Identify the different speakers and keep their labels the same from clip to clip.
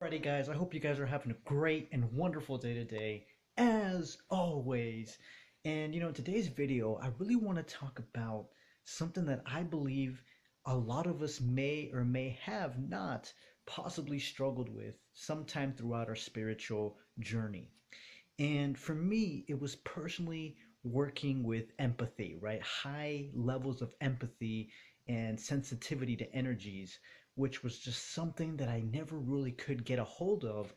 Speaker 1: Alrighty, guys, I hope you guys are having a great and wonderful day today, as always. And in today's video, I really want to talk about something that I believe a lot of us may or may have not possibly struggled with sometime throughout our spiritual journey. And for me, it was personally working with empathy, right? High levels of empathy and sensitivity to energies, which was just something that I never really could get a hold of.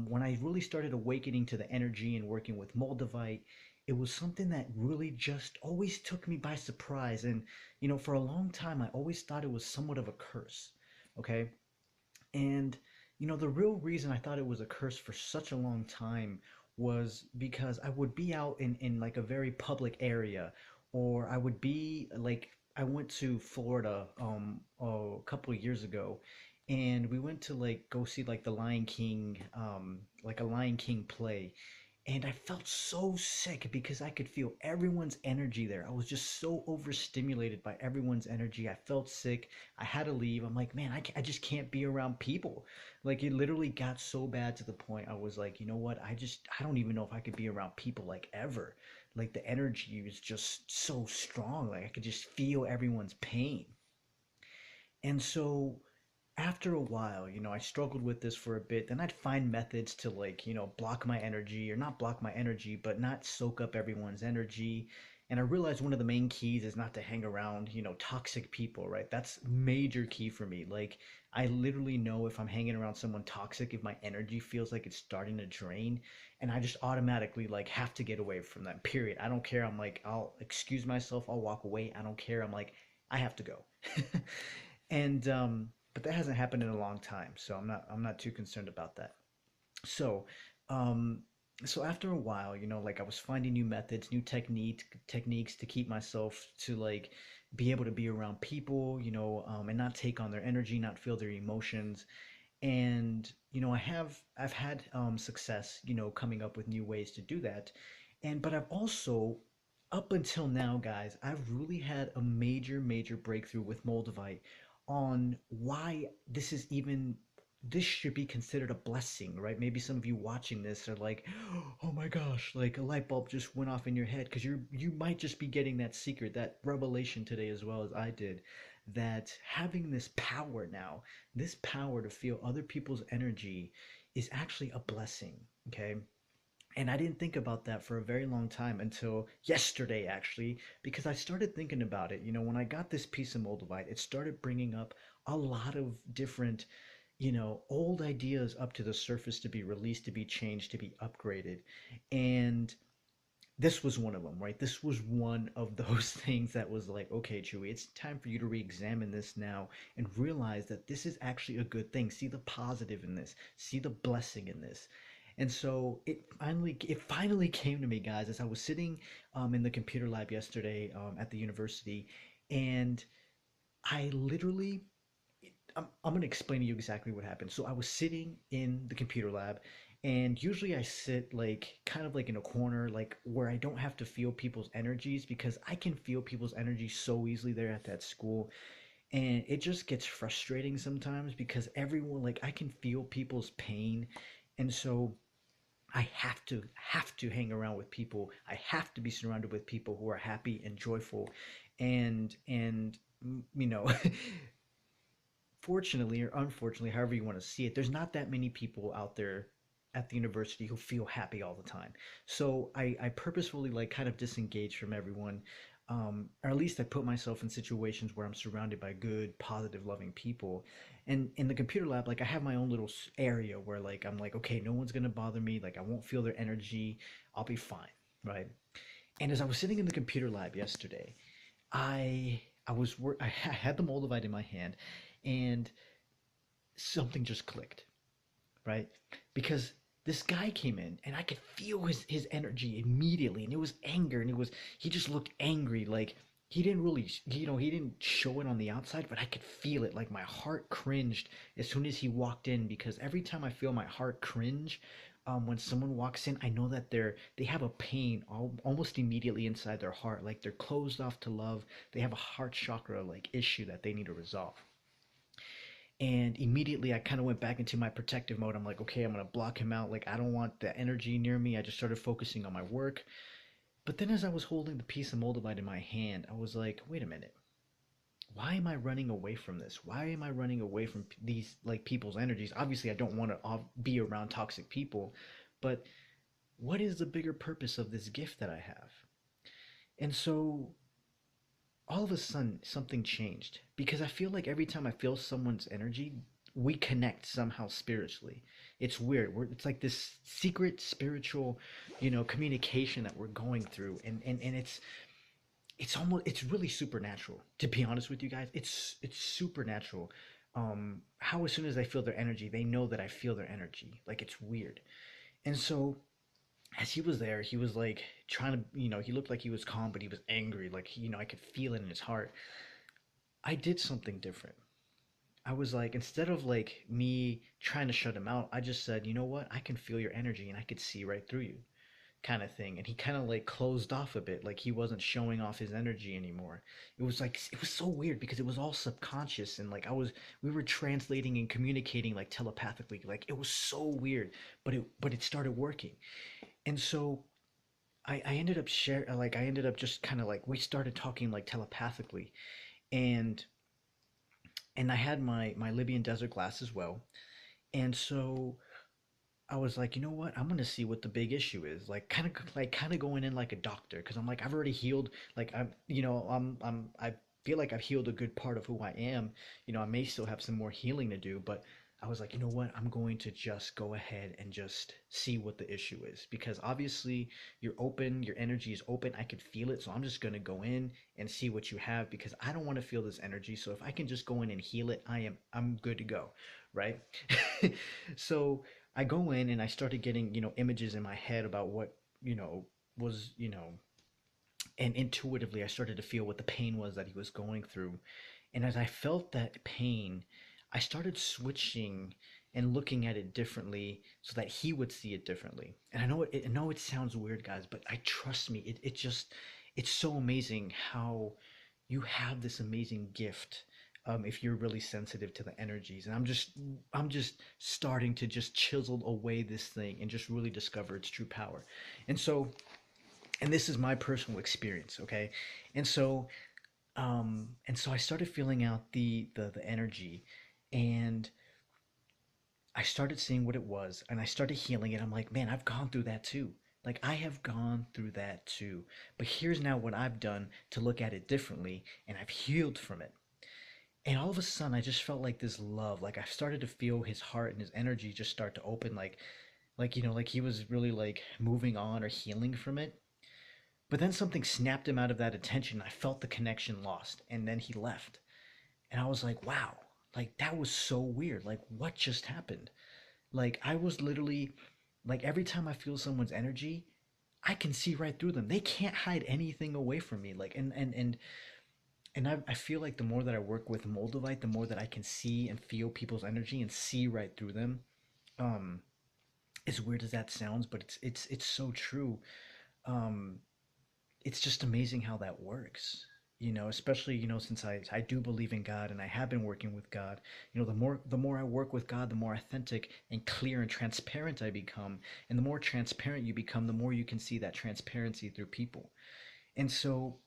Speaker 1: When I really started awakening to the energy and working with Moldavite, it was something that really just always took me by surprise. And, for a long time, I always thought it was somewhat of a curse. Okay. And the real reason I thought it was a curse for such a long time was because I would be out in like a very public area, or I would be like I went to Florida a couple of years ago, and we went to like go see like the Lion King, like a Lion King play, and I felt so sick because I could feel everyone's energy there. I was just so overstimulated by everyone's energy. I felt sick. I had to leave. I'm like, man, I just can't be around people. Like, it literally got so bad to the point I was like, you know what? I don't even know if I could be around people like ever. Like, the energy was just so strong. Like, I could just feel everyone's pain. And so after a while, I struggled with this for a bit. Then I'd find methods to like, block my energy or not block my energy, but not soak up everyone's energy. And I realized one of the main keys is not to hang around, toxic people, right? That's major key for me. Like, I literally know if I'm hanging around someone toxic, if my energy feels like it's starting to drain, and I just automatically like have to get away from them. Period. I don't care. I'm like, I'll excuse myself, I'll walk away. I don't care. I'm like, I have to go. And but that hasn't happened in a long time, so I'm not too concerned about that. So um so after a while, like I was finding new methods, new techniques to keep myself to like be able to be around people, and not take on their energy, not feel their emotions. And I've had success, coming up with new ways to do that. But I've also, up until now, guys, I've really had a major breakthrough with Moldavite on why this should be considered a blessing, right? Maybe some of you watching this are like, oh my gosh, like a light bulb just went off in your head, because you might just be getting that secret, that revelation today, as well as I did, that having this power now, this power to feel other people's energy, is actually a blessing. Okay. And I didn't think about that for a very long time until yesterday, actually, because I started thinking about it. When I got this piece of Moldavite, it started bringing up a lot of different, old ideas up to the surface to be released, to be changed, to be upgraded. And this was one of them, right? This was one of those things that was like, okay, Chewy, it's time for you to re-examine this now and realize that this is actually a good thing. See the positive in this. See the blessing in this. And so it finally came to me, guys, as I was sitting in the computer lab yesterday at the university, and I literally I'm going to explain to you exactly what happened. So I was sitting in the computer lab, and usually I sit like kind of like in a corner, like where I don't have to feel people's energies, because I can feel people's energy so easily there at that school. And it just gets frustrating sometimes because everyone, like, I can feel people's pain. And so I have to hang around with people. I have to be surrounded with people who are happy and joyful. And you know, fortunately or unfortunately, however you want to see it, there's not that many people out there at the university who feel happy all the time. So I purposefully like kind of disengage from everyone, or at least I put myself in situations where I'm surrounded by good, positive, loving people. And in the computer lab, like I have my own little area where like I'm like, okay, no one's gonna bother me. Like I won't feel their energy. I'll be fine, right? And as I was sitting in the computer lab yesterday, I had the Moldavite in my hand, and something just clicked, right? Because this guy came in and I could feel his energy immediately, and it was anger, and he just looked angry. Like he didn't really, he didn't show it on the outside, but I could feel it. Like my heart cringed as soon as he walked in, because every time I feel my heart cringe, when someone walks in, I know that they have a pain almost immediately inside their heart, like they're closed off to love. They have a heart chakra like issue that they need to resolve. And immediately I kind of went back into my protective mode. I'm like, okay, I'm going to block him out. Like, I don't want the energy near me. I just started focusing on my work. But then as I was holding the piece of Moldavite in my hand, I was like, wait a minute. Why am I running away from this? Why am I running away from these like people's energies? Obviously, I don't want to be around toxic people, but what is the bigger purpose of this gift that I have? And so all of a sudden something changed because I feel like every time I feel someone's energy, we connect somehow spiritually. It's weird. It's like this secret spiritual, communication that we're going through, and it's really supernatural. To be honest with you guys, it's supernatural. How as soon as I feel their energy, they know that I feel their energy. Like it's weird. And so as he was there, he was like trying to, he looked like he was calm, but he was angry. Like, I could feel it in his heart. I did something different. I was like, instead of like me trying to shut him out, I just said, you know what? I can feel your energy and I could see right through you, kind of thing. And he kind of like closed off a bit, like he wasn't showing off his energy anymore. It was so weird because it was all subconscious and like we were translating and communicating like telepathically. Like it was so weird, but it started working. And so I ended up I ended up just kind of like we started talking like telepathically, and I had my Libyan desert glass as well, and so I was like, you know what, I'm gonna see what the big issue is, like kind of going in like a doctor, because I'm like I've already healed, like I feel like I've healed a good part of who I am. I may still have some more healing to do, but I was like, you know what? I'm going to just go ahead and just see what the issue is because obviously you're open, your energy is open. I could feel it. So I'm just going to go in and see what you have because I don't want to feel this energy. So if I can just go in and heal it, I'm good to go, right? So I go in and I started getting, images in my head about what, was, and intuitively I started to feel what the pain was that he was going through. And as I felt that pain, I started switching and looking at it differently so that he would see it differently. And I know it sounds weird, guys, but I trust me. It just it's so amazing how you have this amazing gift. If you're really sensitive to the energies, and I'm just starting to just chisel away this thing and just really discover its true power. And so, and this is my personal experience, okay? And so I started feeling out the energy, and I started seeing what it was, and I started healing it. I'm like, man, I've gone through that too. Like I have gone through that too. But here's now what I've done to look at it differently, and I've healed from it. And all of a sudden, I just felt like this love. Like I started to feel his heart and his energy just start to open. Like he was really like moving on or healing from it. But then something snapped him out of that attention. I felt the connection lost, and then he left. And I was like, wow, like that was so weird. Like, what just happened? Like, I was literally, like, every time I feel someone's energy, I can see right through them. They can't hide anything away from me. Like, and I feel like the more that I work with Moldavite, the more that I can see and feel people's energy and see right through them. Um, as weird as that sounds, but it's so true. Um, it's just amazing how that works, especially since I do believe in God and I have been working with God. The more I work with God, the more authentic and clear and transparent I become, and the more transparent you become, the more you can see that transparency through people. And so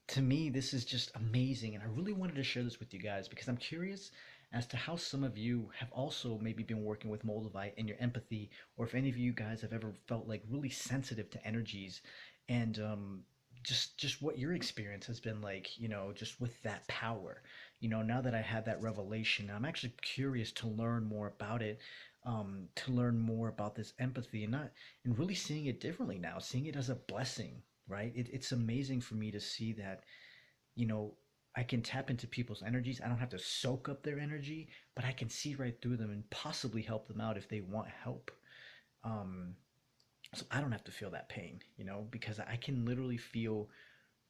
Speaker 1: to me this is just amazing, and I really wanted to share this with you guys because I'm curious as to how some of you have also maybe been working with Moldavite and your empathy, or if any of you guys have ever felt like really sensitive to energies, and just what your experience has been like, just with that power. Now that I had that revelation, I'm actually curious to learn more about it, to learn more about this empathy, and really seeing it differently now, seeing it as a blessing, right? It's amazing for me to see that, you know, I can tap into people's energies. I don't have to soak up their energy, but I can see right through them and possibly help them out if they want help. Um, so I don't have to feel that pain, because I can literally feel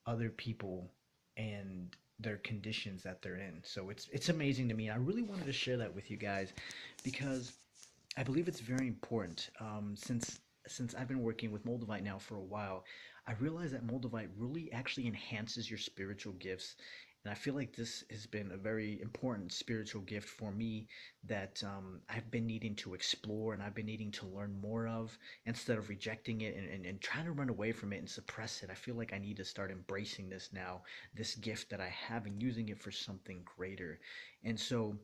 Speaker 1: other people and their conditions that they're in. So it's amazing to me. I really wanted to share that with you guys because I believe it's very important. Since I've been working with Moldavite now for a while, I realize that Moldavite really actually enhances your spiritual gifts, And I feel like this has been a very important spiritual gift for me that I've been needing to explore and I've been needing to learn more of instead of rejecting it and trying to run away from it and suppress it. I feel like I need to start embracing this now, this gift that I have, and using it for something greater. And so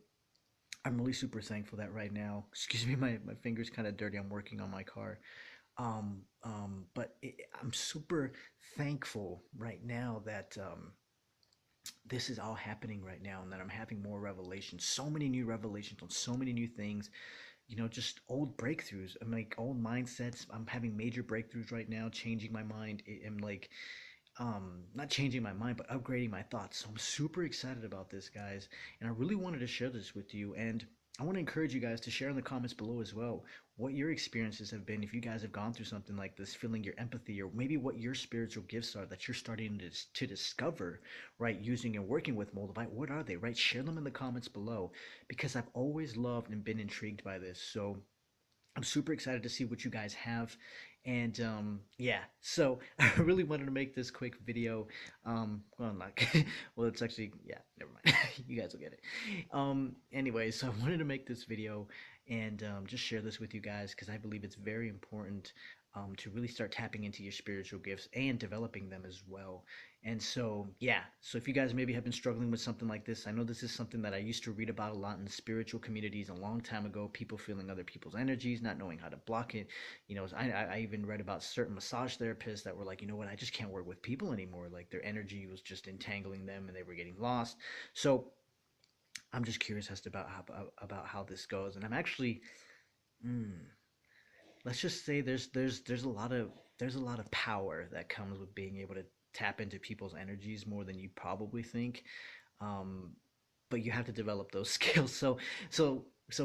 Speaker 1: I'm really super thankful that right now, excuse me, my finger's kind of dirty. I'm working on my car. I'm super thankful right now that this is all happening right now and that I'm having more revelations, so many new revelations on so many new things, just old breakthroughs. I'm like old mindsets. I'm having major breakthroughs right now, changing my mind. I'm like, not changing my mind, but upgrading my thoughts. So I'm super excited about this, guys. And I really wanted to share this with you. And I want to encourage you guys to share in the comments below as well what your experiences have been. If you guys have gone through something like this, feeling your empathy, or maybe what your spiritual gifts are that you're starting to discover, right, using and working with Moldavite. What are they, right? Share them in the comments below because I've always loved and been intrigued by this. So I'm super excited to see what you guys have. And yeah, so I really wanted to make this quick video. Well, not, well, it's actually, yeah, never mind. You guys will get it. Anyway, so I wanted to make this video and just share this with you guys because I believe it's very important to really start tapping into your spiritual gifts and developing them as well. And so, yeah, so if you guys maybe have been struggling with something like this, I know this is something that I used to read about a lot in the spiritual communities a long time ago. People feeling other people's energies, not knowing how to block it. I even read about certain massage therapists that were like, you know what, I just can't work with people anymore. Like their energy was just entangling them and they were getting lost. So I'm just curious as to about how this goes. And I'm actually, mm, let's just say there's a lot of power that comes with being able to tap into people's energies more than you probably think. Um, but you have to develop those skills. So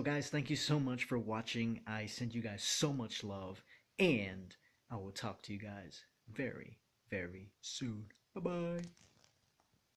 Speaker 1: guys, thank you so much for watching. I send you guys so much love, and I will talk to you guys very, very soon. Bye bye.